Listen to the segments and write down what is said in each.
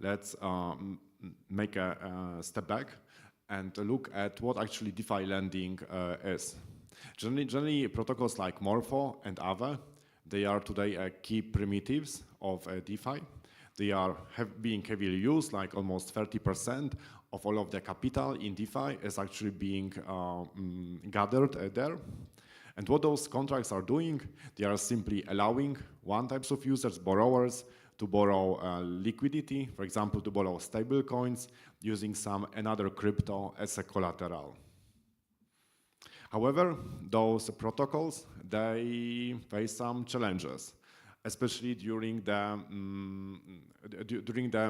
let's make a step back and look at what actually DeFi lending is. Generally, protocols like Morpho and Aave, they are today key primitives of DeFi. They are being heavily used, like almost 30% of all of the capital in DeFi is actually being gathered there. And what those contracts are doing, they are simply allowing one type of users, borrowers, to borrow liquidity, for example, to borrow stable coins using some another crypto as a collateral. However, those protocols, they face some challenges, especially during the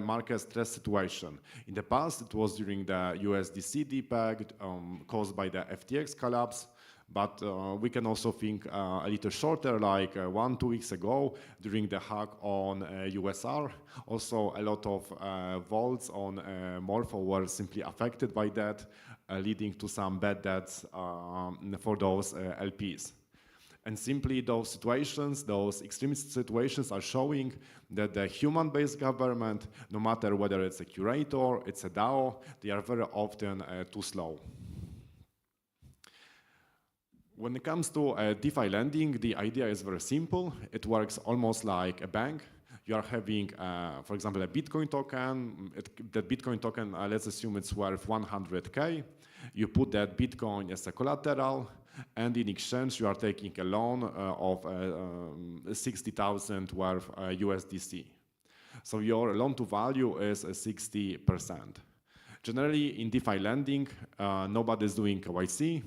market stress situation. In the past, it was during the USDC depeg caused by the FTX collapse. But we can also think a little shorter, like 1-2 weeks ago, during the hack on USR. Also, a lot of vaults on Morpho were simply affected by that, leading to some bad debts for those LPs. And simply those situations, those extreme situations are showing that the human-based government, no matter whether it's a curator, it's a DAO, they are very often too slow. When it comes to DeFi lending, the idea is very simple. It works almost like a bank. You are having, for example, a Bitcoin token. That Bitcoin token, let's assume it's worth 100K. You put that Bitcoin as a collateral, and in exchange, you are taking a loan of 60,000 worth USDC. So your loan to value is 60%. Generally, in DeFi lending, nobody is doing KYC.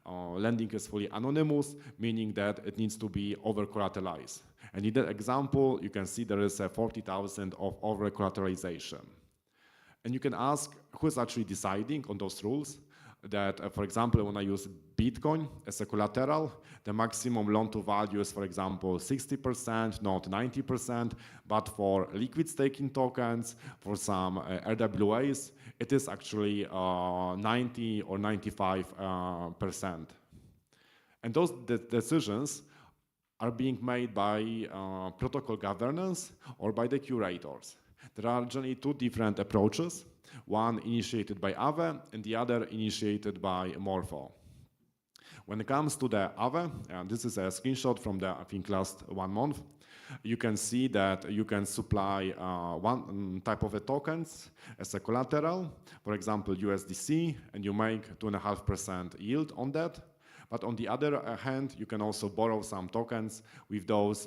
Lending is fully anonymous, meaning that it needs to be over-collateralized. And in that example, you can see there is 40,000 of over-collateralization. And you can ask who is actually deciding on those rules. That, for example, when I use Bitcoin as a collateral, the maximum loan to value is, for example, 60%, not 90%. But for liquid staking tokens, for some RWAs, it is actually 90 or 95%. And those decisions are being made by protocol governance or by the curators. There are generally two different approaches. One initiated by Aave and the other initiated by Morpho. When it comes to the Aave, this is a screenshot from the, I think, last 1 month. You can see that you can supply one type of tokens as a collateral, for example, USDC, and you make 2.5% yield on that. But on the other hand, you can also borrow some tokens with those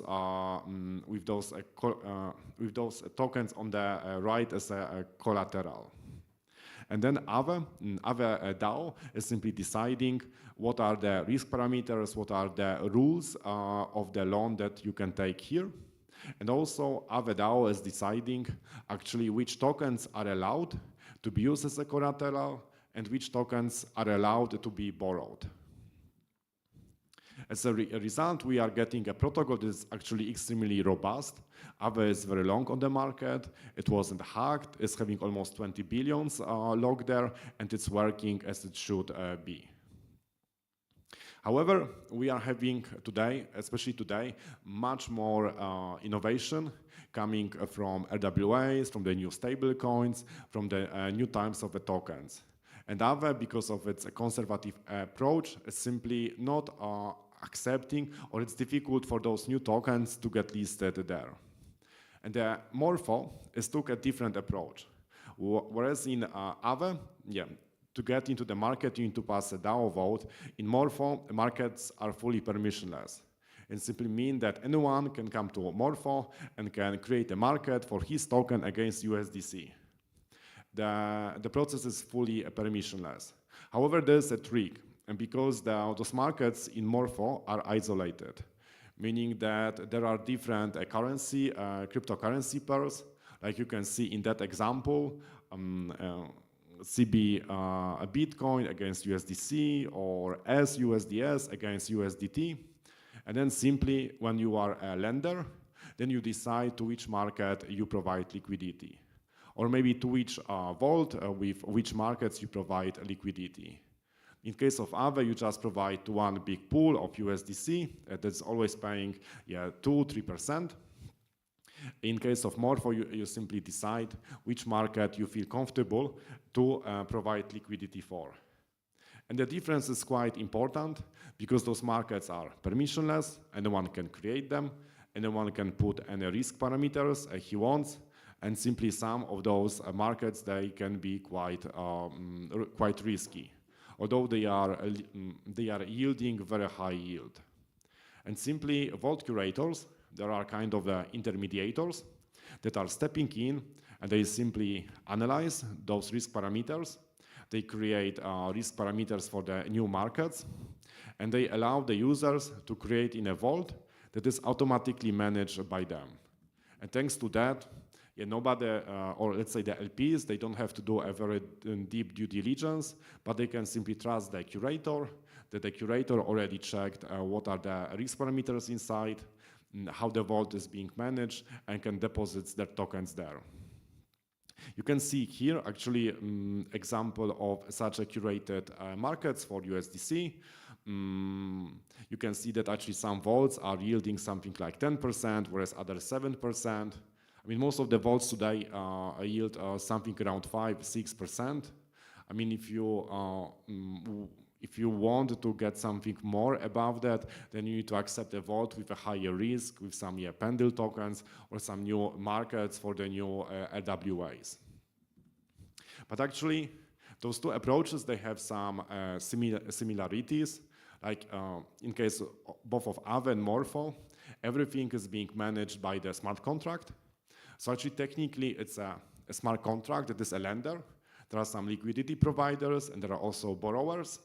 tokens on the right as a collateral. And then Aave DAO is simply deciding what are the risk parameters, what are the rules of the loan that you can take here. And also Aave DAO is deciding actually which tokens are allowed to be used as a collateral and which tokens are allowed to be borrowed. As a result, we are getting a protocol that is actually extremely robust. Aave is very long on the market. It wasn't hacked. It's having almost 20 billions logged there, and it's working as it should be. However, we are having today, especially today, much more innovation coming from RWAs, from the new stable coins, from the new types of the tokens. And Aave, because of its conservative approach, is simply not accepting, or it's difficult for those new tokens to get listed there. And the Morpho took a different approach. Whereas in Aave, to get into the market, you need to pass a DAO vote. In Morpho, markets are fully permissionless. It simply means that anyone can come to Morpho and can create a market for his token against USDC. The process is fully permissionless. However, there's a trick. And because those markets in Morpho are isolated, meaning that there are different cryptocurrency pairs, like you can see in that example, CB Bitcoin against USDC or SUSDS against USDT. And then simply when you are a lender, then you decide to which market you provide liquidity, or maybe to which vault with which markets you provide liquidity. In case of Aave, you just provide one big pool of USDC that's always paying 2-3%. In case of Morpho, you simply decide which market you feel comfortable to provide liquidity for. And the difference is quite important because those markets are permissionless, anyone can create them, anyone can put any risk parameters he wants, and simply some of those markets, they can be quite risky, although they are yielding very high yield. And simply vault curators, there are kind of intermediators that are stepping in, and they simply analyze those risk parameters. They create risk parameters for the new markets, and they allow the users to create in a vault that is automatically managed by them. And thanks to that, nobody, or let's say the LPs, they don't have to do a very deep due diligence, but they can simply trust the curator, that the curator already checked what are the risk parameters inside, how the vault is being managed, and can deposit their tokens there. You can see here actually example of such a curated markets for USDC. You can see that actually some vaults are yielding something like 10%, whereas others 7%. I mean, most of the vaults today yield something around 5–6%. I mean, if you want to get something more above that, then you need to accept a vault with a higher risk, with some Pendle tokens or some new markets for the new RWAs. But actually, those two approaches, they have some similarities. Like in case of both of Aave and Morpho, everything is being managed by the smart contract. So actually, technically, it's a smart contract that is a lender. There are some liquidity providers, and there are also borrowers.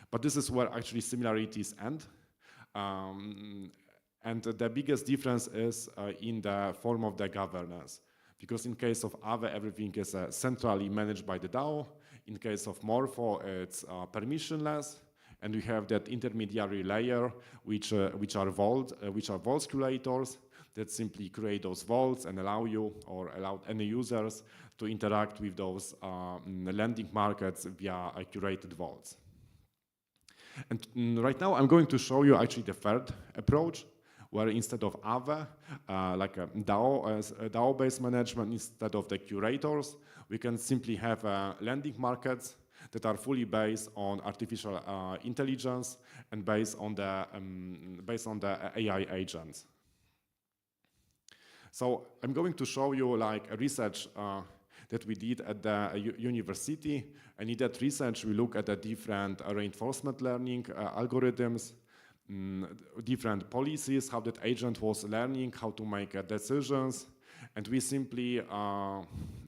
But this is where actually similarities end. And the biggest difference is in the form of the governance. Because in case of Aave, everything is centrally managed by the DAO. In case of Morpho, it's permissionless. And we have that intermediary layer, which are vaults curators that simply create those vaults and allow you or allow any users to interact with those lending markets via curated vaults. And right now, I'm going to show you actually the third approach, where instead of Aave, like a DAO-based management, instead of the curators, we can simply have lending markets that are fully based on artificial intelligence and based on the AI agents. So I'm going to show you like a research that we did at the university. And in that research, we look at the different reinforcement learning algorithms, different policies, how that agent was learning, how to make decisions. And we simply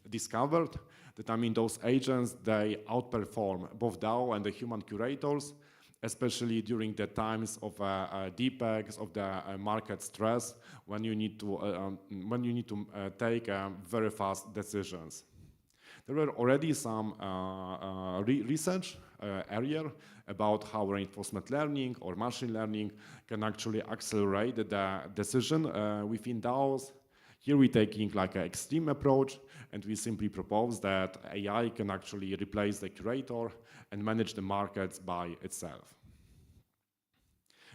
discovered that, I mean, those agents, they outperform both DAO and the human curators, especially during the times of DPEGs, of the market stress, when you need to take very fast decisions. There were already some research area about how reinforcement learning or machine learning can actually accelerate the decision within DAOs. Here we're taking like an extreme approach, and we simply propose that AI can actually replace the curator and manage the markets by itself.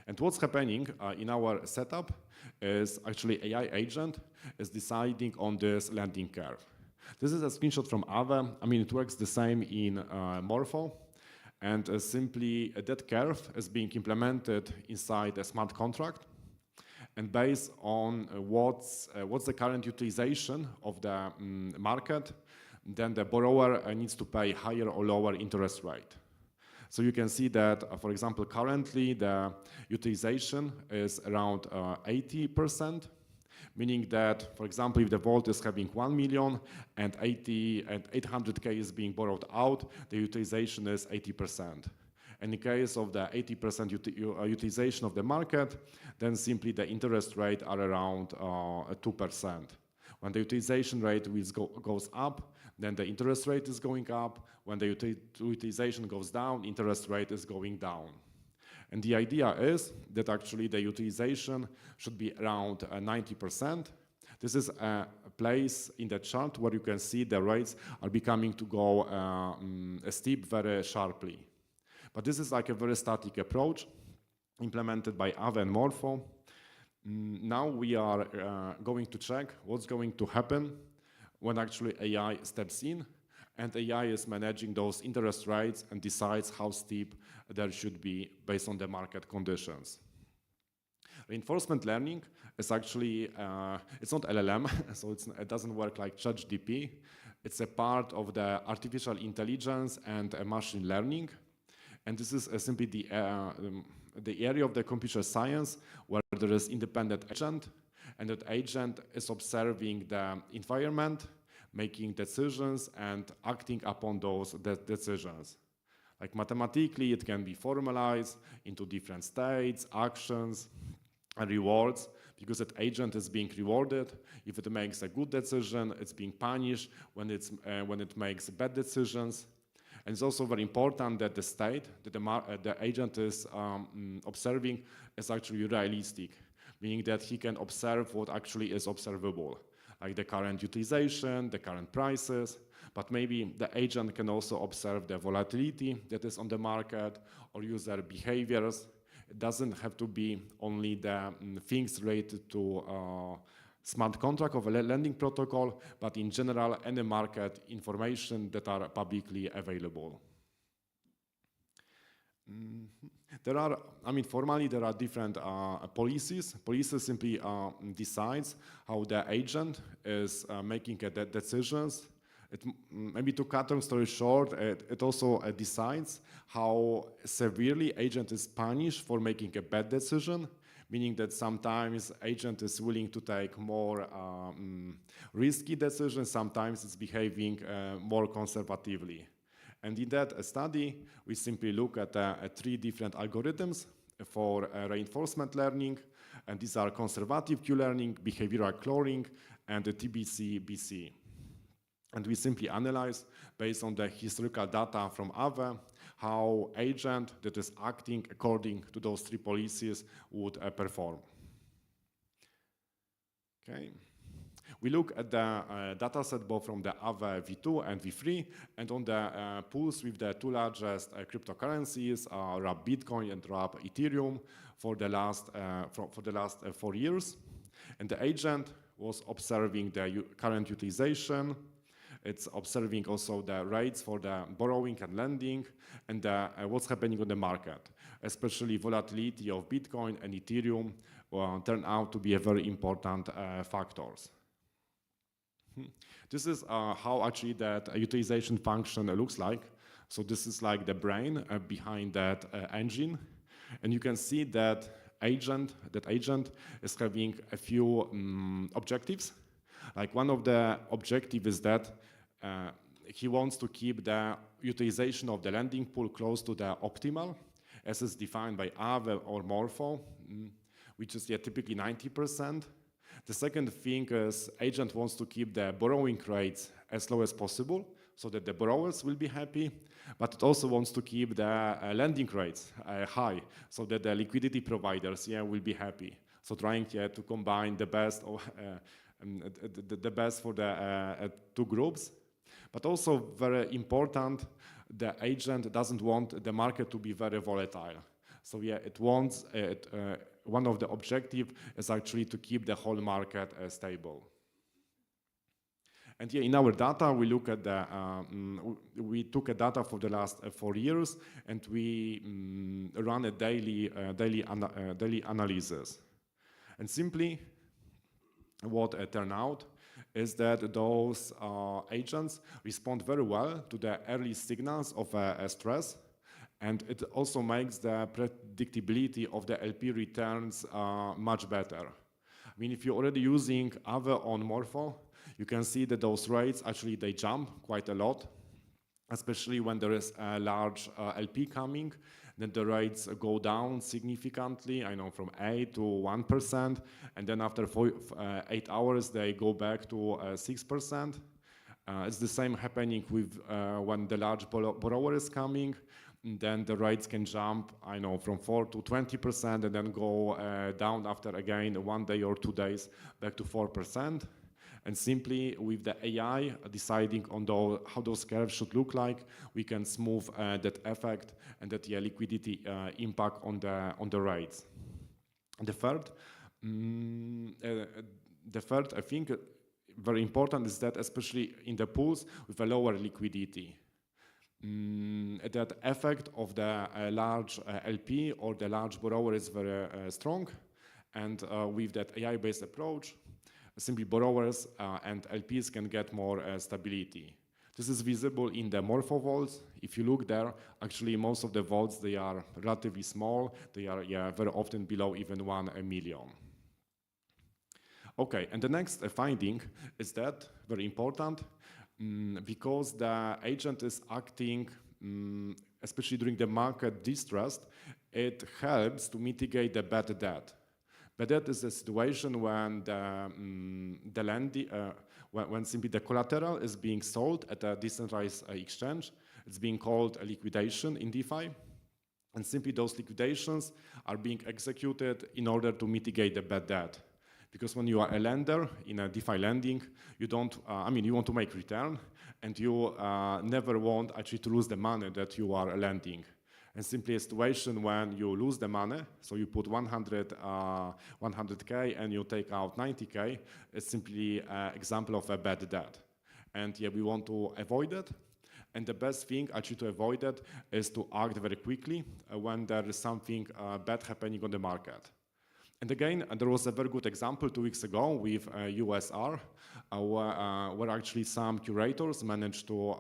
And what's happening in our setup is actually AI agent is deciding on this lending curve. This is a screenshot from Aave. I mean, it works the same in Morpho. And simply that curve is being implemented inside a smart contract. And based on what's the current utilization of the market, then the borrower needs to pay higher or lower interest rate. So you can see that, for example, currently the utilization is around 80%, meaning that, for example, if the vault is having 1 million and 800K is being borrowed out, the utilization is 80%. And in case of the 80% utilization of the market, then simply the interest rate are around 2%. When the utilization rate goes up, then the interest rate is going up. When the utilization goes down, interest rate is going down. And the idea is that actually the utilization should be around 90%. This is a place in the chart where you can see the rates are becoming to go steep very sharply. But this is like a very static approach implemented by Aave and Morpho. Now we are going to check what's going to happen when actually AI steps in and AI is managing those interest rates and decides how steep there should be based on the market conditions. Reinforcement learning is actually, it's not LLM, so it doesn't work like ChatGPT. It's a part of the artificial intelligence and machine learning. And this is simply the area of the computer science where there is independent agent, and that agent is observing the environment, making decisions and acting upon those decisions. Like mathematically, it can be formalized into different states, actions, and rewards, because that agent is being rewarded. If it makes a good decision, it's being punished when it makes bad decisions. And it's also very important that the state that the agent is observing is actually realistic, meaning that he can observe what actually is observable, like the current utilization, the current prices, but maybe the agent can also observe the volatility that is on the market or user behaviors. It doesn't have to be only the things related to smart contract of a lending protocol, but in general, any market information that are publicly available. Formally, there are different policies. Policies simply decides how the agent is making decisions. Maybe to cut long story short, it also decides how severely agent is punished for making a bad decision, meaning that sometimes agent is willing to take more risky decisions, sometimes it's behaving more conservatively. And in that study, we simply look at 3 different algorithms for reinforcement learning, and these are conservative Q-learning, behavioral cloning, and the TBC-BC. And we simply analyze, based on the historical data from Aave, how agent that is acting according to those 3 policies would perform. Okay. We look at the data set both from the Aave v2 and v3, and on the pools with the 2 largest cryptocurrencies, RAP Bitcoin and RAP Ethereum, for the last 4 years. And the agent was observing the current utilization. It's observing also the rates for the borrowing and lending, and what's happening on the market. Especially volatility of Bitcoin and Ethereum turn out to be a very important factors. This is how actually that utilization function looks like. So this is like the brain behind that engine, and you can see that agent is having a few objectives. Like one of the objectives is that he wants to keep the utilization of the lending pool close to the optimal, as is defined by Aave or Morpho, which is typically 90%. The second thing is agent wants to keep the borrowing rates as low as possible so that the borrowers will be happy, but it also wants to keep the lending rates high so that the liquidity providers will be happy. So trying to combine the best the best for the 2 groups. But also very important, the agent doesn't want the market to be very volatile. So it wants, one of the objectives is actually to keep the whole market stable. And in our data, we look at we took a data for the last 4 years, and we run a daily analysis. And simply, what turned out is that those agents respond very well to the early signals of stress, and it also makes the predictability of the LP returns much better. I mean, if you're already using Aave on Morpho, you can see that those rates actually they jump quite a lot, especially when there is a large LP coming. Then the rates go down significantly, I know, from 8 to 1%, and then after 8 hours they go back to 6%. It's the same happening with when the large borrower is coming. Then the rates can jump, I know, from 4 to 20%, and then go down after again 1 day or 2 days back to 4%. And simply with the AI deciding on how those curves should look like, we can smooth that effect and that liquidity impact on the rates. And the third The third, I think, very important is that especially in the pools with a lower liquidity, that effect of the large LP or the large borrower is very strong, and with that AI-based approach, simply borrowers and LPs can get more stability. This is visible in the Morpho vaults. If you look there, actually most of the vaults, they are relatively small. They are very often below even 1 million. Okay, and the next finding is that, very important, because the agent is acting, especially during the market distress, it helps to mitigate the bad debt. Bad debt is a situation when when simply the collateral is being sold at a decentralized exchange. It's being called a liquidation in DeFi. And simply those liquidations are being executed in order to mitigate the bad debt. Because when you are a lender in a DeFi lending, you don't, you want to make return, and you never want actually to lose the money that you are lending. And simply a situation when you lose the money, so you put 100K and you take out 90K, is simply an example of a bad debt. And yeah, we want to avoid it. And the best thing actually to avoid it is to act very quickly when there is something bad happening on the market. And again, there was a very good example 2 weeks ago with USR, where actually some curators managed to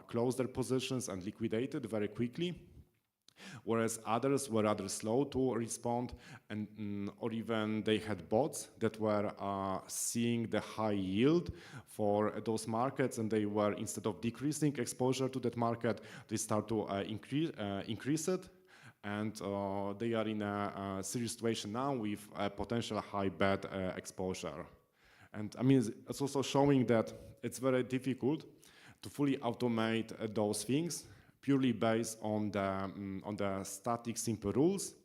close their positions and liquidate it very quickly, whereas others were rather slow to respond, and or even they had bots that were seeing the high yield for those markets, and they were, instead of decreasing exposure to that market, they start to increase it. And they are in a serious situation now with a potential high bad exposure. And I mean, it's also showing that it's very difficult to fully automate those things purely based on the static simple rules.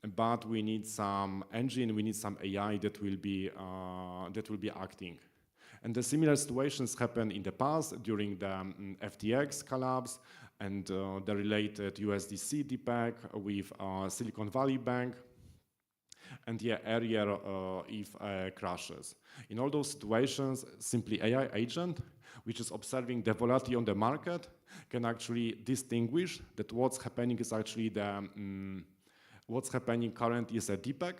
But we need some engine, we need some AI that will be acting. And the similar situations happened in the past during the FTX collapse and the related USDC DPEG with Silicon Valley Bank, and the area if crashes. In all those situations, simply AI agent, which is observing the volatility on the market, can actually distinguish that what's happening is actually what's happening currently is a DPEG.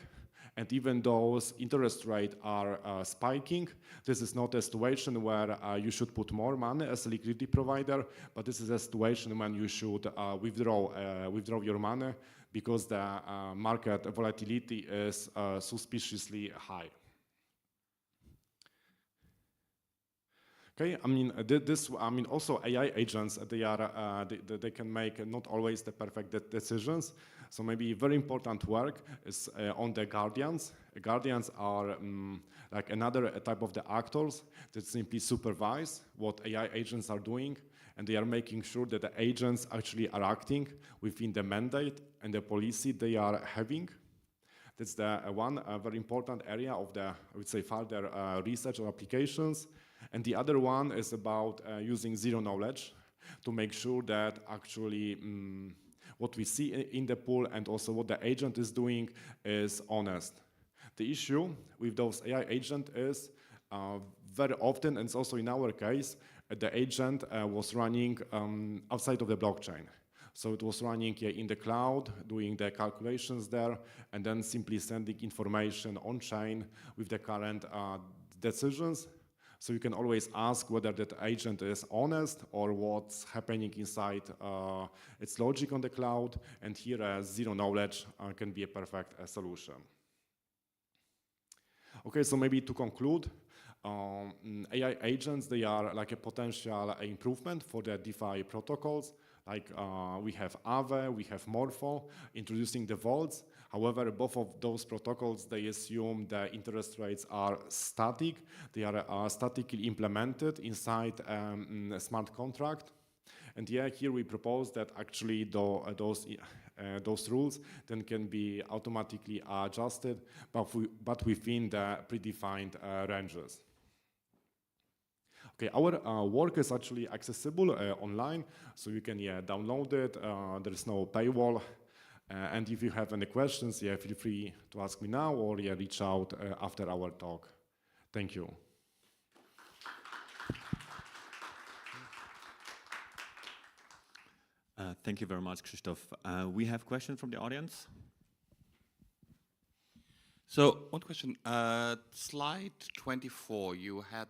And even those interest rates are spiking, this is not a situation where you should put more money as a liquidity provider, but this is a situation when you should withdraw your money because the market volatility is suspiciously high. Okay, I mean, also AI agents, they can make not always the perfect decisions. So maybe very important work is on the guardians. Guardians are like another type of the actors that simply supervise what AI agents are doing, and they are making sure that the agents actually are acting within the mandate and the policy they are having. That's the one very important area of the, I would say, further research or applications. And the other one is about using zero knowledge to make sure that actually what we see in the pool and also what the agent is doing is honest. The issue with those AI agents is very often, and it's also in our case, the agent was running outside of the blockchain. So it was running in the cloud, doing the calculations there, and then simply sending information on chain with the current decisions. So you can always ask whether that agent is honest or what's happening inside its logic on the cloud. And here zero knowledge can be a perfect solution. Okay, so maybe to conclude, AI agents, they are like a potential improvement for the DeFi protocols. Like we have Aave, we have Morpho, introducing the vaults. However, both of those protocols, they assume the interest rates are static. They are statically implemented inside a smart contract. And yeah, here we propose that actually those rules then can be automatically adjusted, but within the predefined ranges. Okay, our work is actually accessible online, so you can download it. There is no paywall. And if you have any questions, yeah, feel free to ask me now or yeah, reach out after our talk. Thank you. Thank you very much, Krzysztof. We have questions from the audience. So one question, slide 24, you had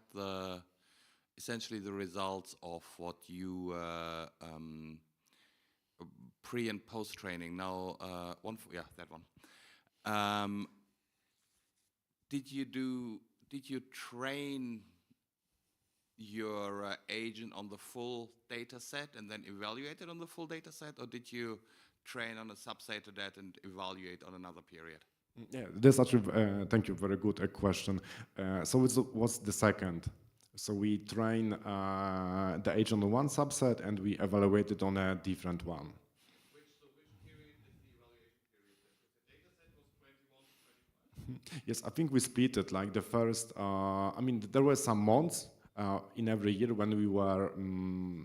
essentially the results of what you pre and post training. Now, that one. Did you train your agent on the full data set and then evaluate it on the full data set, or did you train on a subset of that and evaluate on another period? Yeah, that's actually, thank you, very good question. So it was the second. So we train the agent on one subset and we evaluate it on a different one. Which period is the evaluation period then? Because the data set was 21 to 25. Yes, I think we split it like the first, there were some months in every year when we were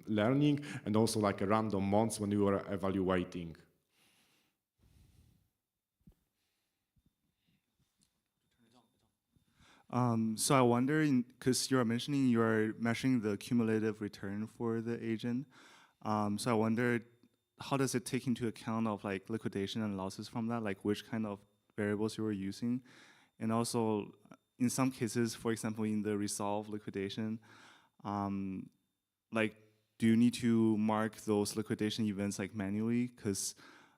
learning, and also like a random months when we were evaluating. So I wonder, because you're mentioning you're measuring the cumulative return for the agent. So I wonder, how does it take into account of like liquidation and losses from that, like which kind of variables you were using? And also, in some cases, for example, in the resolve liquidation, like, do you need to mark those liquidation events like manually? Because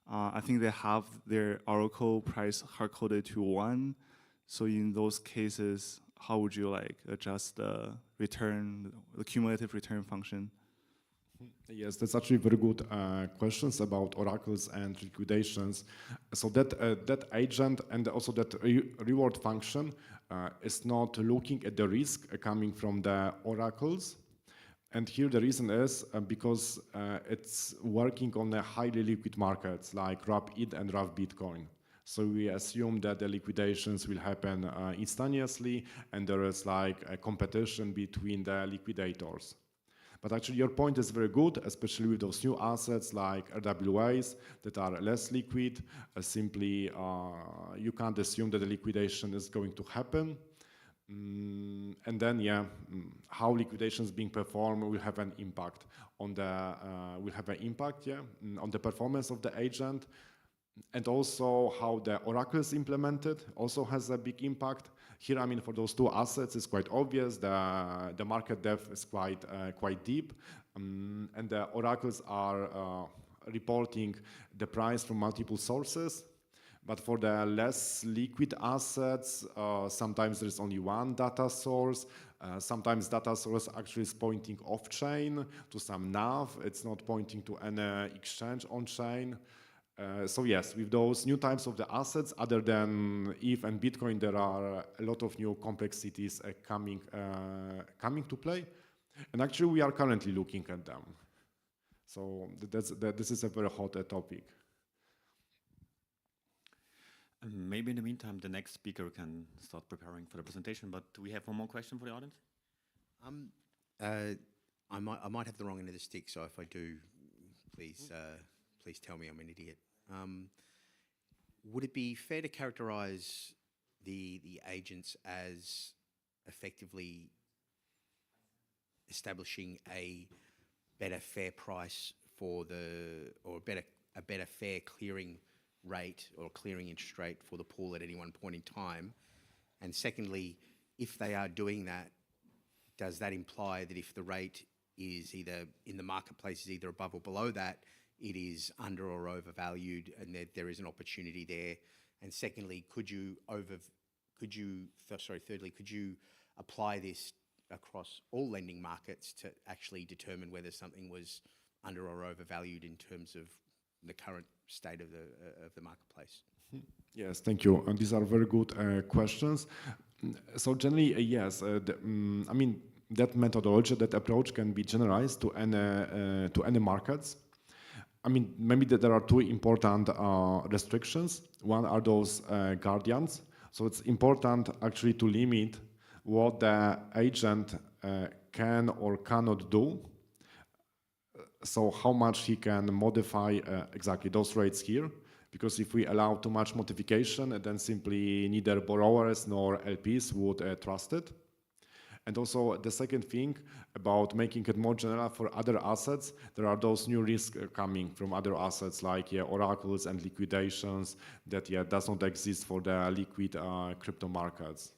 I think they have their Oracle price hard-coded to 1. So in those cases, how would you like adjust the return, the cumulative return function? Yes, that's actually very good questions about oracles and liquidations. So that agent and also that reward function is not looking at the risk coming from the oracles. And here the reason is because it's working on the highly liquid markets like RAP-ETH and RAV Bitcoin. So we assume that the liquidations will happen instantaneously, and there is like a competition between the liquidators. But actually your point is very good, especially with those new assets like RWAs that are less liquid. Simply, you can't assume that the liquidation is going to happen. And then, yeah, how liquidation is being performed will have an impact on the on the performance of the agent. And also how the oracle is implemented also has a big impact. Here, I mean, for those two assets, it's quite obvious. The market depth is quite deep, and the oracles are reporting the price from multiple sources. But for the less liquid assets, sometimes there's only one data source. Sometimes data source actually is pointing off-chain to some nav. It's not pointing to any exchange on-chain. So yes, with those new types of the assets, other than ETH and Bitcoin, there are a lot of new complexities coming to play. And actually, we are currently looking at them. So this is a very hot topic. Maybe in the meantime, the next speaker can start preparing for the presentation. But do we have one more question for the audience? I might have the wrong end of the stick, so if I do, please tell me I'm an idiot. Would it be fair to characterize the agents as effectively establishing a better fair price for or a better fair clearing rate or clearing interest rate for the pool at any one point in time? And secondly, if they are doing that, does that imply that if the rate is either in the marketplace is either above or below that, it is under or overvalued, and that there is an opportunity there? And secondly, thirdly, could you apply this across all lending markets to actually determine whether something was under or overvalued in terms of the current state of the marketplace? Yes, thank you. And these are very good questions. So generally, yes, I mean, that methodology, that approach can be generalized to any markets. I mean, maybe there are two important restrictions. One are those guardians. So it's important actually to limit what the agent can or cannot do. So how much he can modify exactly those rates here, Because if we allow too much modification, then simply neither borrowers nor LPs would trust it. And also the second thing about making it more general for other assets, there are those new risks coming from other assets like oracles and liquidations that does not exist for the liquid crypto markets.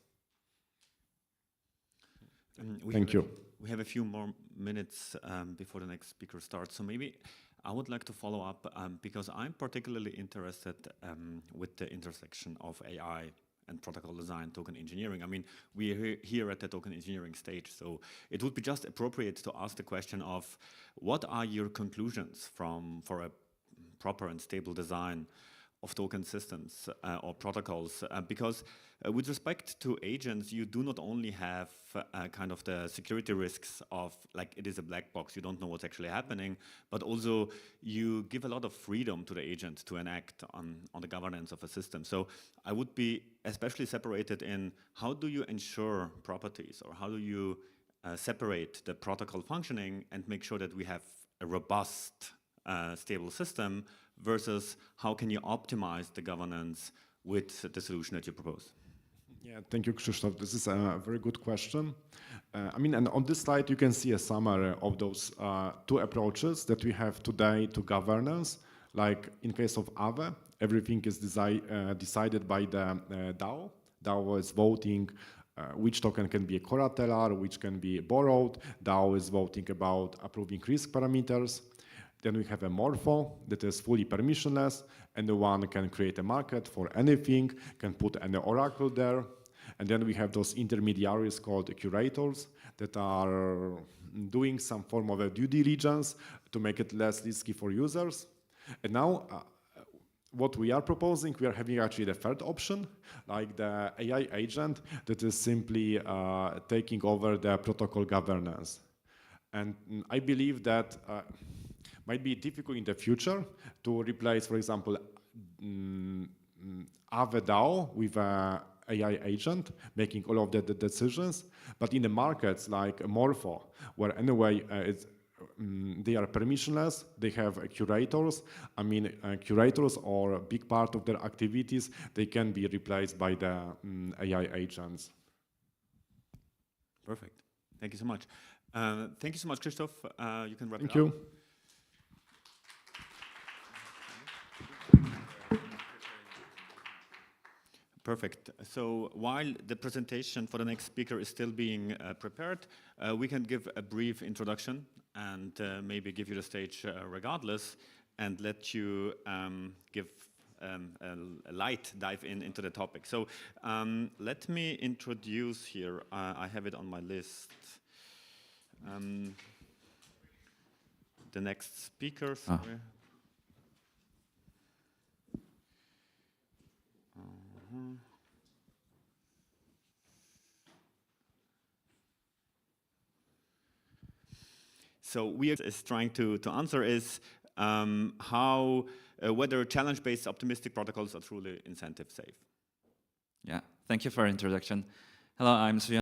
Thank you. We have a few more minutes before the next speaker starts, so maybe I would like to follow up because I'm particularly interested with the intersection of AI and protocol design, token engineering. I mean, we're here at the token engineering stage, so it would be just appropriate to ask the question of what are your conclusions for a proper and stable design of token systems or protocols? Because with respect to agents, you do not only have kind of the security risks of like it is a black box, you don't know what's actually happening, but also you give a lot of freedom to the agent to enact on the governance of a system. So I would be especially separated in how do you ensure properties, or how do you separate the protocol functioning and make sure that we have a robust, stable system, versus how can you optimize the governance with the solution that you propose? Yeah, thank you, Krzysztof. This is a very good question. I mean, and on this slide, you can see a summary of those two approaches that we have today to governance. Like in case of Aave, everything is decided by the DAO. DAO is voting which token can be a collateral, which can be borrowed. DAO is voting about approving risk parameters. Then we have a Morpho that is fully permissionless, and the one can create a market for anything, can put an oracle there. And then we have those intermediaries called curators that are doing some form of a due diligence to make it less risky for users. And now what we are proposing, we are having actually the third option, like the AI agent that is simply taking over the protocol governance. And I believe that might be difficult in the future to replace, for example, Aave DAO with an AI agent making all of the decisions. But in the markets like Morpho, where anyway they are permissionless, they have curators. I mean, curators or a big part of their activities, they can be replaced by the AI agents. Perfect. Thank you so much. Thank you so much, Krzysztof. You can wrap it up. Thank you. Perfect. So while the presentation for the next speaker is still being prepared, we can give a brief introduction and maybe give you the stage regardless, and let you give a light dive into the topic. So let me introduce here, I have it on my list, the next speaker. Sorry. So we are trying to answer is how whether challenge-based optimistic protocols are truly incentive safe. Yeah, thank you for your introduction. Hello, I'm Suyun.